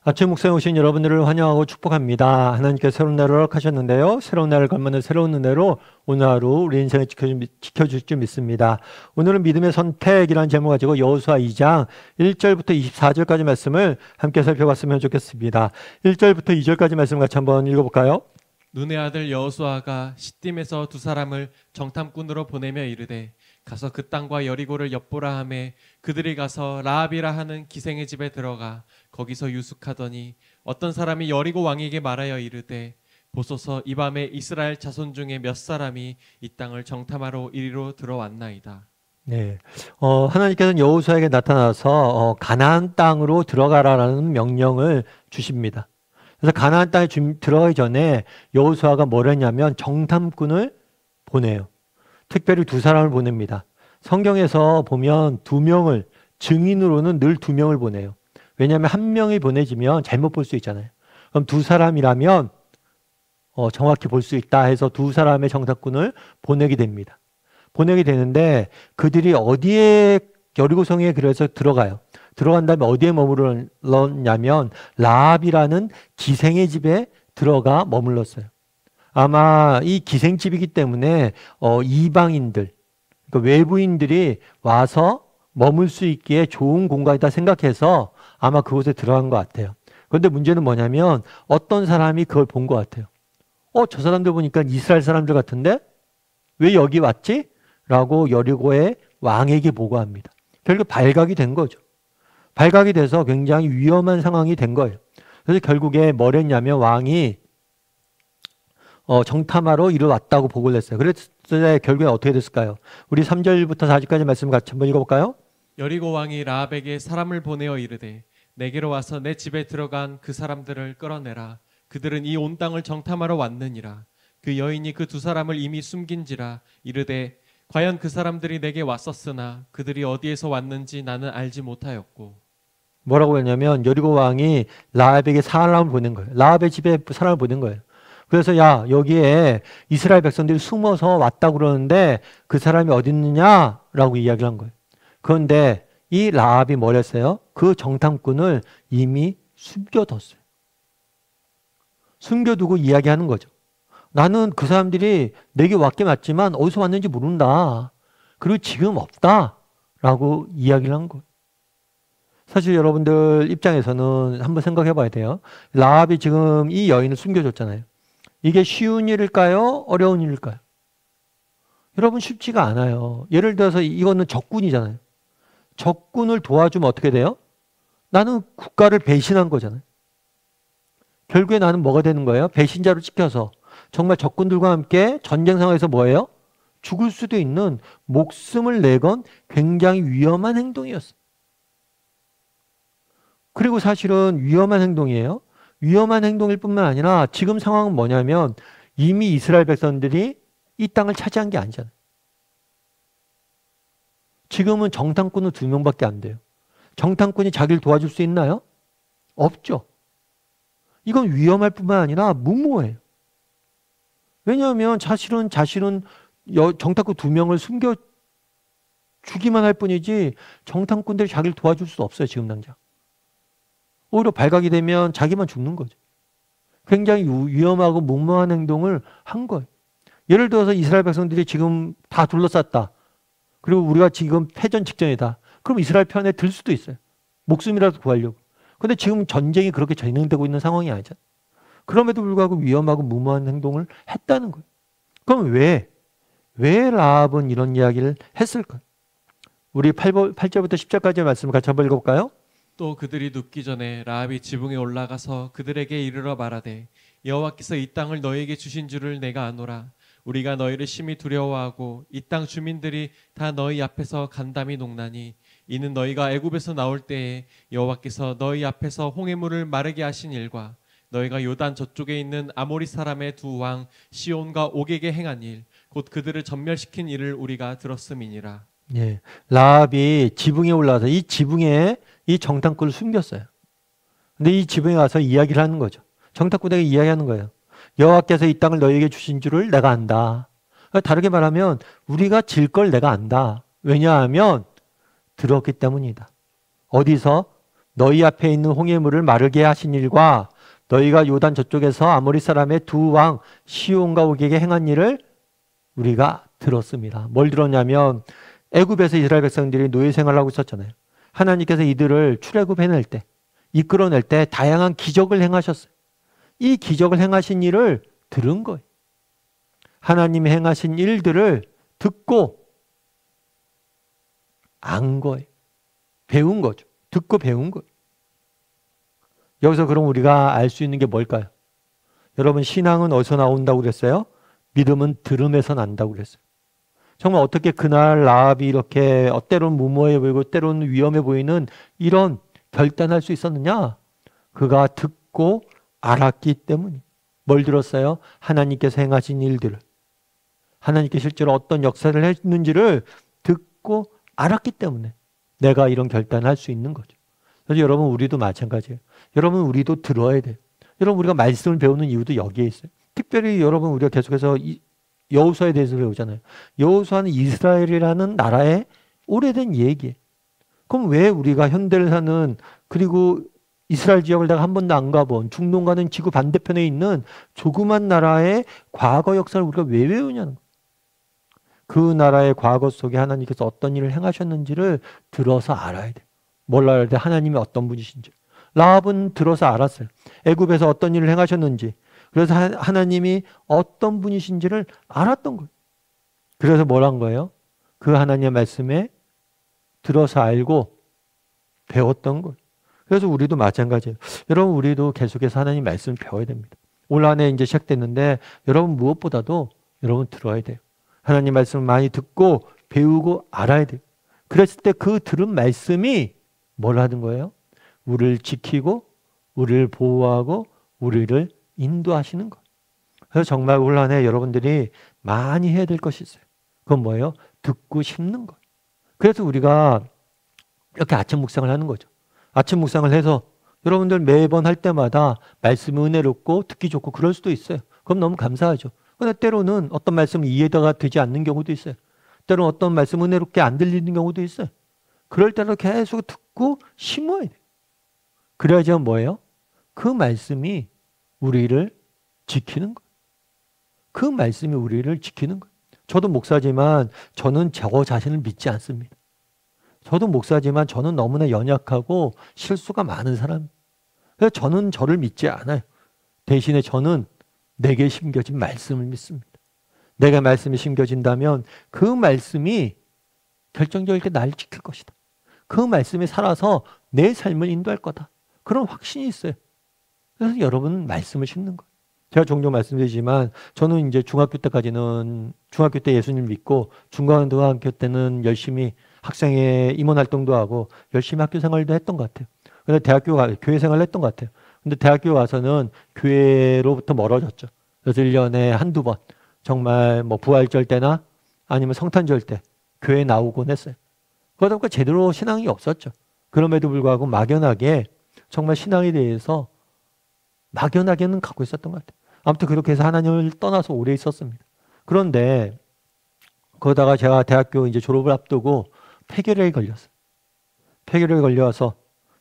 아침 묵상에 오신 여러분들을 환영하고 축복합니다. 하나님께서 새로운 날을 허락하셨는데요. 새로운 날을 걸맞는 새로운 은혜로 오늘 하루 우리 인생을 지켜주실 줄 믿습니다. 오늘은 믿음의 선택이라는 제목을 가지고 여호수아 2장 1절부터 24절까지 말씀을 함께 살펴봤으면 좋겠습니다. 1절부터 2절까지 말씀 같이 한번 읽어볼까요? 눈의 아들 여호수아가 시딤에서 두 사람을 정탐꾼으로 보내며 이르되 가서 그 땅과 여리고를 엿보라 하매 그들이 가서 라합이라 하는 기생의 집에 들어가 거기서 유숙하더니 어떤 사람이 여리고 왕에게 말하여 이르되 보소서 이 밤에 이스라엘 자손 중에 몇 사람이 이 땅을 정탐하러 이리로 들어왔나이다. 네, 하나님께서는 여호수아에게 나타나서 가나안 땅으로 들어가라라는 명령을 주십니다. 그래서 가나안 땅에 들어가기 전에 여호수아가 뭘 했냐면 정탐꾼을 보내요. 특별히 두 사람을 보냅니다. 성경에서 보면 두 명을, 증인으로는 늘 두 명을 보내요. 왜냐하면 한 명이 보내지면 잘못 볼 수 있잖아요. 그럼 두 사람이라면 정확히 볼 수 있다 해서 두 사람의 정탐꾼을 보내게 됩니다. 보내게 되는데 그들이 어디에 여리고성에 그래서 들어가요. 들어간 다음에 어디에 머물렀냐면 라합이라는 기생의 집에 들어가 머물렀어요. 아마 이 기생집이기 때문에 이방인들, 그러니까 외부인들이 와서 머물 수 있기에 좋은 공간이다 생각해서 아마 그곳에 들어간 것 같아요. 그런데 문제는 뭐냐면 어떤 사람이 그걸 본 것 같아요. 저 사람들 보니까 이스라엘 사람들 같은데 왜 여기 왔지? 라고 여리고의 왕에게 보고합니다. 결국 발각이 된 거죠. 발각이 돼서 굉장히 위험한 상황이 된 거예요. 그래서 결국에 뭘 했냐면 왕이 정탐하러 이리 왔다고 보고를 했어요. 그래서 결국에 어떻게 됐을까요? 우리 3절부터 4절까지 말씀 같이 한번 읽어볼까요? 여리고 왕이 라합에게 사람을 보내어 이르되 내게로 와서 내 집에 들어간 그 사람들을 끌어내라. 그들은 이 온 땅을 정탐하러 왔느니라. 그 여인이 그 두 사람을 이미 숨긴지라. 이르되 과연 그 사람들이 내게 왔었으나 그들이 어디에서 왔는지 나는 알지 못하였고. 뭐라고 했냐면 여리고 왕이 라합에게 사람을 보낸 거예요. 라합의 집에 사람을 보낸 거예요. 그래서 야, 여기에 이스라엘 백성들이 숨어서 왔다고 그러는데 그 사람이 어디 있느냐라고 이야기를 한 거예요. 그런데 이 라합이 뭘 했어요? 그 정탐꾼을 이미 숨겨뒀어요. 숨겨두고 이야기하는 거죠. 나는 그 사람들이 내게 왔긴 왔지만 어디서 왔는지 모른다. 그리고 지금 없다. 라고 이야기를 한 거예요. 사실 여러분들 입장에서는 한번 생각해 봐야 돼요. 라합이 지금 이 여인을 숨겨줬잖아요. 이게 쉬운 일일까요? 어려운 일일까요? 여러분 쉽지가 않아요. 예를 들어서 이거는 적군이잖아요. 적군을 도와주면 어떻게 돼요? 나는 국가를 배신한 거잖아요. 결국에 나는 뭐가 되는 거예요? 배신자로 찍혀서 정말 적군들과 함께 전쟁 상황에서 뭐예요? 죽을 수도 있는 목숨을 내건 굉장히 위험한 행동이었어요. 그리고 사실은 위험한 행동이에요. 위험한 행동일 뿐만 아니라 지금 상황은 뭐냐면 이미 이스라엘 백성들이 이 땅을 차지한 게 아니잖아요. 지금은 정탐꾼은 2명밖에 안 돼요. 정탐꾼이 자기를 도와줄 수 있나요? 없죠. 이건 위험할 뿐만 아니라 무모해요. 왜냐하면 자신은 정탐꾼 2명을 숨겨 주기만 할 뿐이지 정탐꾼들이 자기를 도와줄 수 없어요. 지금 당장. 오히려 발각이 되면 자기만 죽는 거죠. 굉장히 위험하고 무모한 행동을 한 거예요. 예를 들어서 이스라엘 백성들이 지금 다 둘러쌌다. 그리고 우리가 지금 패전 직전이다. 그럼 이스라엘 편에 들 수도 있어요. 목숨이라도 구하려고. 그런데 지금 전쟁이 그렇게 진행되고 있는 상황이 아니잖아요. 그럼에도 불구하고 위험하고 무모한 행동을 했다는 거예요. 그럼 왜 라합은 이런 이야기를 했을까요? 우리 8절부터 10절까지의 말씀을 같이 한번 읽어볼까요? 또 그들이 눕기 전에 라합이 지붕에 올라가서 그들에게 이르러 말하되 여호와께서 이 땅을 너희에게 주신 줄을 내가 아노라. 우리가 너희를 심히 두려워하고 이 땅 주민들이 다 너희 앞에서 간담이 녹나니 이는 너희가 애굽에서 나올 때에 여호와께서 너희 앞에서 홍해물을 마르게 하신 일과 너희가 요단 저쪽에 있는 아모리 사람의 두 왕 시온과 옥에게 행한 일 곧 그들을 전멸시킨 일을 우리가 들었음이니라. 예, 라합이 지붕에 올라와서 이 지붕에 이 정탐꾼을 숨겼어요. 근데 이 지붕에 와서 이야기를 하는 거죠. 정탐꾼에게 이야기하는 거예요. 여호와께서 이 땅을 너희에게 주신 줄을 내가 안다. 다르게 말하면 우리가 질 걸 내가 안다. 왜냐하면 들었기 때문이다. 어디서? 너희 앞에 있는 홍해물을 마르게 하신 일과 너희가 요단 저쪽에서 아모리 사람의 두 왕 시온과 오게게 행한 일을 우리가 들었습니다. 뭘 들었냐면 애굽에서 이스라엘 백성들이 노예 생활을 하고 있었잖아요. 하나님께서 이들을 출애굽해낼 때, 이끌어낼 때 다양한 기적을 행하셨어요. 이 기적을 행하신 일을 들은 거예요. 하나님이 행하신 일들을 듣고 안 거예요. 배운 거죠. 듣고 배운 거예요. 여기서 그럼 우리가 알 수 있는 게 뭘까요? 여러분, 신앙은 어디서 나온다고 그랬어요? 믿음은 들음에서 난다고 그랬어요. 정말 어떻게 그날 라합이 이렇게 때로는 무모해 보이고 때로는 위험해 보이는 이런 결단할 수 있었느냐? 그가 듣고 알았기 때문이. 뭘 들었어요? 하나님께서 행하신 일들을. 하나님께 실제로 어떤 역사를 했는지를 듣고 알았기 때문에 내가 이런 결단을 할 수 있는 거죠. 그래서 여러분, 우리도 마찬가지예요. 여러분, 우리도 들어야 돼요. 여러분, 우리가 말씀을 배우는 이유도 여기에 있어요. 특별히 여러분, 우리가 계속해서 여호수아에 대해서 배우잖아요. 여호수아는 이스라엘이라는 나라의 오래된 얘기예요. 그럼 왜 우리가 현대를 사는, 그리고 이스라엘 지역을 내가 한 번도 안 가본 중동과는 지구 반대편에 있는 조그만 나라의 과거 역사를 우리가 왜 외우냐는 거예요. 그 나라의 과거 속에 하나님께서 어떤 일을 행하셨는지를 들어서 알아야 돼요. 뭘 알아야 돼? 하나님이 어떤 분이신지. 라합은 들어서 알았어요. 애굽에서 어떤 일을 행하셨는지. 그래서 하나님이 어떤 분이신지를 알았던 거예요. 그래서 뭘 한 거예요? 그 하나님의 말씀에 들어서 알고 배웠던 거예요. 그래서 우리도 마찬가지예요. 여러분, 우리도 계속해서 하나님 말씀을 배워야 됩니다. 올 한 해 이제 시작됐는데 여러분, 무엇보다도 여러분 들어야 돼요. 하나님 말씀을 많이 듣고 배우고 알아야 돼요. 그랬을 때 그 들은 말씀이 뭘 하는 거예요? 우리를 지키고 우리를 보호하고 우리를 인도하시는 것. 그래서 정말 올 한 해 여러분들이 많이 해야 될 것이 있어요. 그건 뭐예요? 듣고 심는 것. 그래서 우리가 이렇게 아침 묵상을 하는 거죠. 아침 묵상을 해서 여러분들 매번 할 때마다 말씀이 은혜롭고 듣기 좋고 그럴 수도 있어요. 그럼 너무 감사하죠. 그런데 때로는 어떤 말씀은 이해가 되지 않는 경우도 있어요. 때로는 어떤 말씀은 은혜롭게 안 들리는 경우도 있어요. 그럴 때는 계속 듣고 심어야 돼요. 그래야지 뭐예요? 그 말씀이 우리를 지키는 거예요. 그 말씀이 우리를 지키는 거예요. 저도 목사지만 저는 저 자신을 믿지 않습니다. 저도 목사지만 저는 너무나 연약하고 실수가 많은 사람입니다. 그래서 저는 저를 믿지 않아요. 대신에 저는 내게 심겨진 말씀을 믿습니다. 내가 말씀이 심겨진다면 그 말씀이 결정적일 때 나를 지킬 것이다. 그 말씀이 살아서 내 삶을 인도할 거다. 그런 확신이 있어요. 그래서 여러분은 말씀을 심는 거예요. 제가 종종 말씀드리지만 저는 이제 중학교 때까지는 중학교 때 예수님 믿고 중고등학교 때는 열심히 학생회 임원 활동도 하고 열심히 학교 생활도 했던 것 같아요. 근데 교회 생활을 했던 것 같아요. 근데 대학교 와서는 교회로부터 멀어졌죠. 그래서 1년에 한두 번 정말 뭐 부활절 때나 아니면 성탄절 때 교회 나오곤 했어요. 그러다 보니까 제대로 신앙이 없었죠. 그럼에도 불구하고 막연하게 정말 신앙에 대해서 막연하게는 갖고 있었던 것 같아요. 아무튼 그렇게 해서 하나님을 떠나서 오래 있었습니다. 그런데 그러다가 제가 대학교 이제 졸업을 앞두고 폐결핵이 걸렸어요. 폐결핵이 걸려서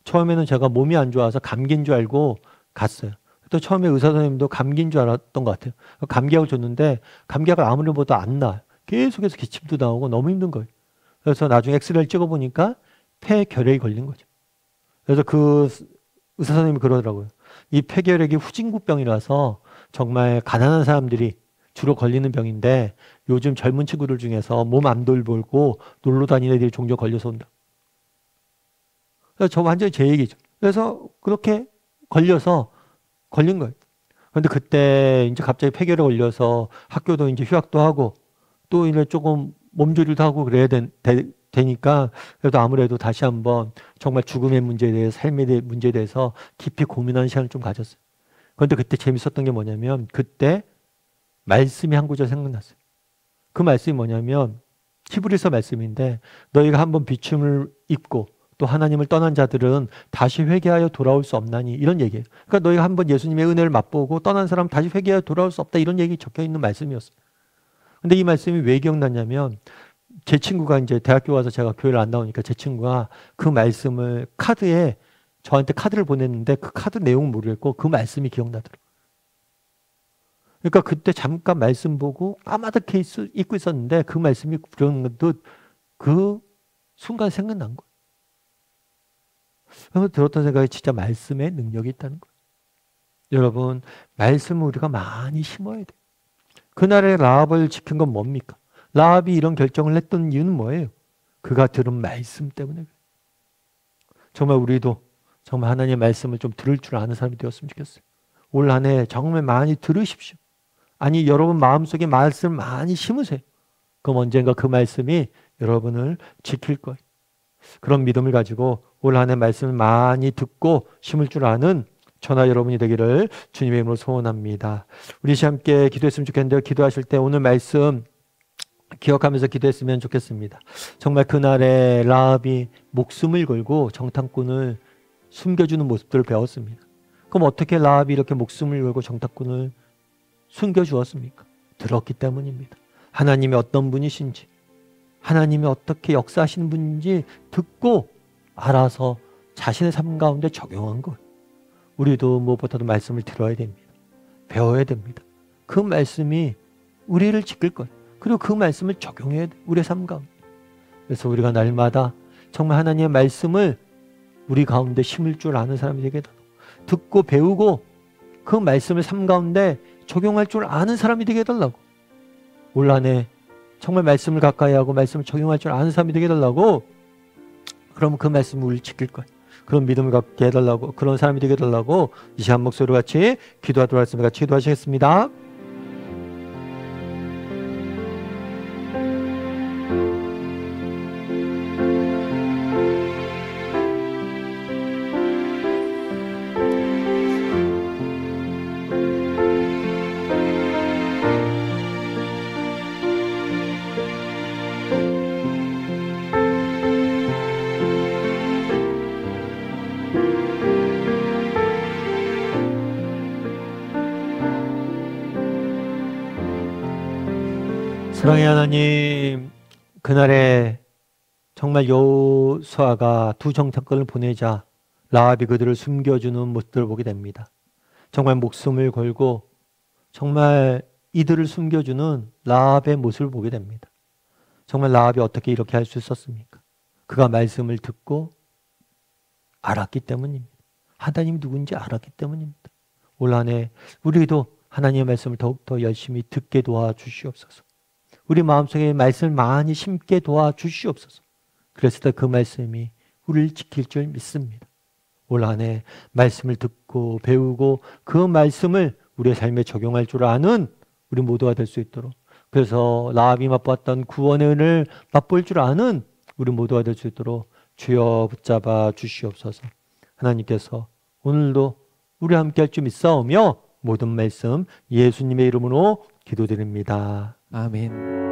처음에는 제가 몸이 안 좋아서 감기인 줄 알고 갔어요. 또 처음에 의사 선생님도 감기인 줄 알았던 것 같아요. 감기약을 줬는데 감기약을 아무리 먹어도 안 나아요. 계속해서 기침도 나오고 너무 힘든 거예요. 그래서 나중에 엑스레이를 찍어보니까 폐결핵이 걸린 거죠. 그래서 그 의사 선생님이 그러더라고요. 이 폐결핵이 후진국병이라서 정말 가난한 사람들이 주로 걸리는 병인데 요즘 젊은 친구들 중에서 몸 안 돌보고 놀러 다니는 애들이 종종 걸려서 온다. 그래서 저 완전히 제 얘기죠. 그래서 그렇게 걸려서 걸린 거예요. 그런데 그때 이제 갑자기 폐결에 걸려서 학교도 이제 휴학도 하고 또 이제 조금 몸조리도 하고 그래야 되니까 그래도 아무래도 다시 한번 정말 죽음의 문제에 대해서 삶의 문제에 대해서 깊이 고민하는 시간을 좀 가졌어요. 그런데 그때 재밌었던 게 뭐냐면 그때 말씀이 한 구절 생각났어요. 그 말씀이 뭐냐면 히브리서 말씀인데 너희가 한번 비춤을 입고 또 하나님을 떠난 자들은 다시 회개하여 돌아올 수 없나니 이런 얘기예요. 그러니까 너희가 한번 예수님의 은혜를 맛보고 떠난 사람 다시 회개하여 돌아올 수 없다 이런 얘기 적혀 있는 말씀이었어요. 근데 이 말씀이 왜 기억났냐면 제 친구가 이제 대학교 와서 제가 교회를 안 나오니까 제 친구가 그 말씀을 카드에 저한테 카드를 보냈는데 그 카드 내용은 모르겠고 그 말씀이 기억나더라고요. 그러니까 그때 잠깐 말씀 보고 까마득해 잊고 있었는데 그 말씀이 불현듯 그 순간 생각난 거예요. 그래서 들었던 생각이 진짜 말씀의 능력이 있다는 거예요. 여러분, 말씀을 우리가 많이 심어야 돼요. 그날의 라합을 지킨 건 뭡니까? 라합이 이런 결정을 했던 이유는 뭐예요? 그가 들은 말씀 때문에. 정말 우리도 정말 하나님의 말씀을 좀 들을 줄 아는 사람이 되었으면 좋겠어요. 올 한 해 정말 많이 들으십시오. 아니, 여러분 마음속에 말씀을 많이 심으세요. 그럼 언젠가 그 말씀이 여러분을 지킬 거예요. 그런 믿음을 가지고 올 한 해 말씀을 많이 듣고 심을 줄 아는 저나 여러분이 되기를 주님의 이름으로 소원합니다. 우리 함께 기도했으면 좋겠는데요. 기도하실 때 오늘 말씀 기억하면서 기도했으면 좋겠습니다. 정말 그날에 라합이 목숨을 걸고 정탐꾼을 숨겨주는 모습들을 배웠습니다. 그럼 어떻게 라합이 이렇게 목숨을 걸고 정탐꾼을 숨겨주었습니까? 들었기 때문입니다. 하나님이 어떤 분이신지, 하나님이 어떻게 역사하시는 분인지 듣고 알아서 자신의 삶 가운데 적용한 거예요. 우리도 무엇보다도 말씀을 들어야 됩니다. 배워야 됩니다. 그 말씀이 우리를 지킬 거예요. 그리고 그 말씀을 적용해야 돼요. 우리의 삶 가운데. 그래서 우리가 날마다 정말 하나님의 말씀을 우리 가운데 심을 줄 아는 사람이 되게 되고, 듣고 배우고 그 말씀을 삶 가운데 적용할 줄 아는 사람이 되게 해달라고. 올 한 해 정말 말씀을 가까이 하고 말씀을 적용할 줄 아는 사람이 되게 해달라고. 그러면 그 말씀을 우리를 지킬 거예요. 그런 믿음을 갖게 해달라고, 그런 사람이 되게 해달라고 이 시간 목소리로 같이 기도하도록 하겠습니다. 같이 기도하시겠습니다. 사랑의 하나님, 그날에 정말 여호수아가 두 정탐꾼을 보내자 라합이 그들을 숨겨주는 모습들을 보게 됩니다. 정말 목숨을 걸고 정말 이들을 숨겨주는 라합의 모습을 보게 됩니다. 정말 라합이 어떻게 이렇게 할 수 있었습니까? 그가 말씀을 듣고 알았기 때문입니다. 하나님이 누군지 알았기 때문입니다. 올 한 해 우리도 하나님의 말씀을 더욱더 열심히 듣게 도와주시옵소서. 우리 마음속에 말씀을 많이 심게 도와주시옵소서. 그랬을 때 그 말씀이 우리를 지킬 줄 믿습니다. 올 한 해 말씀을 듣고 배우고 그 말씀을 우리의 삶에 적용할 줄 아는 우리 모두가 될 수 있도록, 그래서 라합이 맛보았던 구원의 은혜를 맛볼 줄 아는 우리 모두가 될 수 있도록 주여 붙잡아 주시옵소서. 하나님께서 오늘도 우리와 함께 할 줄 믿사오며 모든 말씀 예수님의 이름으로 기도드립니다. 아멘.